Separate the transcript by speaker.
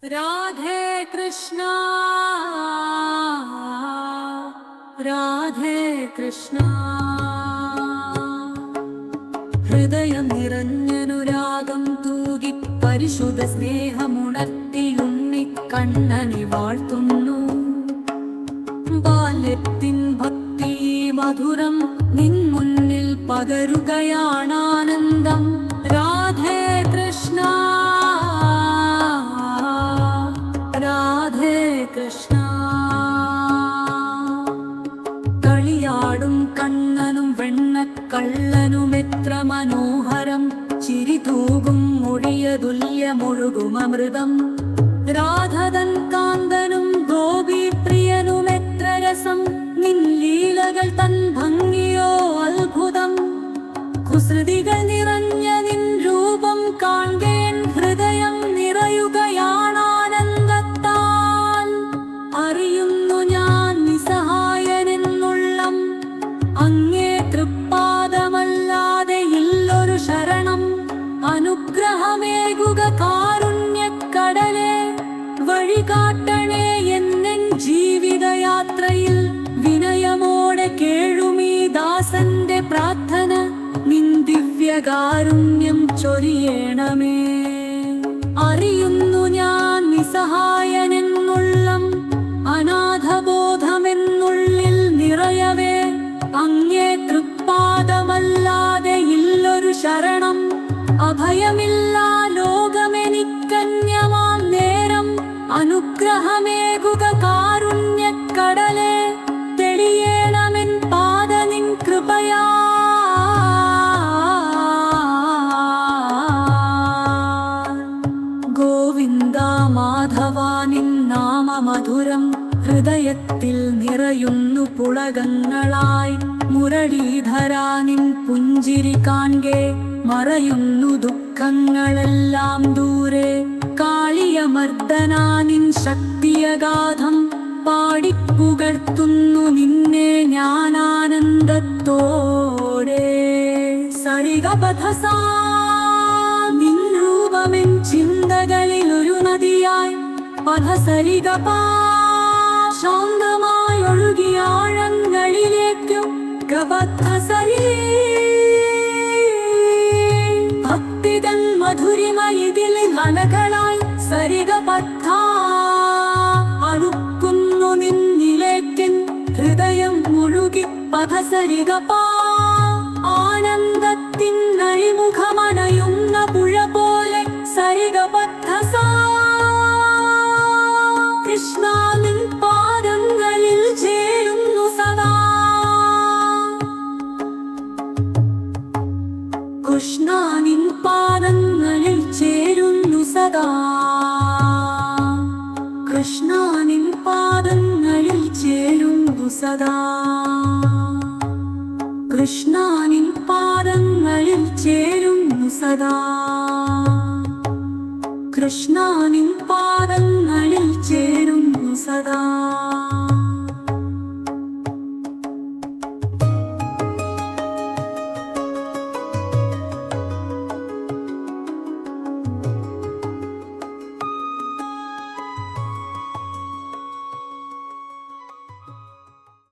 Speaker 1: राधे कृष्णा राधे कृष्णा ഹൃദയം നിറഞ്ഞനുരാഗം തൂകി പരിശുദ്ധ സ്നേഹമുണർത്തിയുണ്ണി കണ്ണനെ വാഴ്ത്തുന്നു. ബാല്യത്തിൻ ഭക്തി മധുരം നിൻ മുന്നിൽ പകരുകയാണാനന്ദം. രാധേ കൃഷ്ണ രാധേ കൃഷ്ണ. കളിയാടും കണ്ണനും വെണ്ണക്കള്ളനും എത്ര മനോഹരം, ചിരി തൂകും മൊഴിയതുല്യമൊഴുകുമൃതം. രാധതൻ കാന്തനും ഗോപീപ്രിയനും എത്ര രസം, നിൻ ലീലകൾ തൻ ഭംഗിയോ അത്ഭുതം. കുസൃതികൾ നിറഞ്ഞ നിൻ രൂപം കാൺകേൻ ഹൃദയം നിറയുകയാണാനന്ദത്താൽ. അറിയുന്നു ഞാൻ നിസ്സഹായനെന്നുള്ളം, അങ്ങേ തൃപ്പാദമല്ലാതെ ഇല്ലൊരു ശരണം. അനുഗ്രഹമേകുക കാരുണ്യക്കടലേ, വഴികാട്ടണേ എന്നെൻ ജീവിതയാത്രയിൽ. വിനയമോടെ കേഴുമീ ദാസന്റെ പ്രാർത്ഥന, നിൻ ദിവ്യകാരുണ്യം ചൊരിയണമേ. അറിയുന്നു ഞാൻ നിസ്സഹായനെന്നുള്ളം, അനാഥബോധമെന്നുള്ളിൽ നിറയവേ. അങ്ങേ തൃപ്പാദമല്ലാതെ ഇല്ലൊരു ശരണം. അഭയമില്ലാ ലോകമെനിക്കന്യമാം നേരം. അനുഗ്രഹമേകുക കാരുണ്യക്കടലേ, തെളിയേണമെൻ പാദ നിൻ കൃപയാ. ഗോവിന്ദ മാധവ നിൻ നാമമധുരം, ഹൃദയത്തിൽ നിറയുന്നു പുളകങ്ങളായി. മുരളീധരാ നിൻ പുഞ്ചിരി കാൺകെ, മറയുന്നു ദുഃഖങ്ങളെല്ലാം ദൂരെ. കാളിയമർദ്ദനാ നിൻ ശക്തിയഗാധം, പാടിപ്പുകഴ്ത്തുന്നു നിന്നെ ഞാനാനന്ദത്തോടെ. സരിഗപഥസാ നിൻ രൂപമെൻ ചിന്തകളിലൊരു നദിയായി. പഥസരിഗപാ ശാന്തമായി ഒഴുകിയ ആഴങ്ങളിലേക്കും. ഗപഥസരി ഭക്തിതൻ മധുരിമയിതിൽ അലകളായി. സരിഗപഥ അടുക്കുന്നു നിന്നിലേക്കൻ ഹൃദയം മുഴുകി. പഥസരിഗപാ ആനന്ദത്തിൻ അഴിമുഖമണയുന്ന പുഴ പോലെ. സരിഗപഥസാ കൃഷ്ണ നിൻ പാദങ്ങളിൽ ചേരുന്നു സദാ. കൃഷ്ണ നിൻ പാദങ്ങളിൽ ചേരുന്നു സദാ. കൃഷ്ണ നിൻ പാദങ്ങളിൽ ചേരുന്നു സദാ. കൃഷ്ണ നിൻ പാദങ്ങളിൽ ചേരുന്നു സദാ. കൃഷ്ണ നിൻ പാദങ്ങളിൽ ചേരുന്നു സദാ.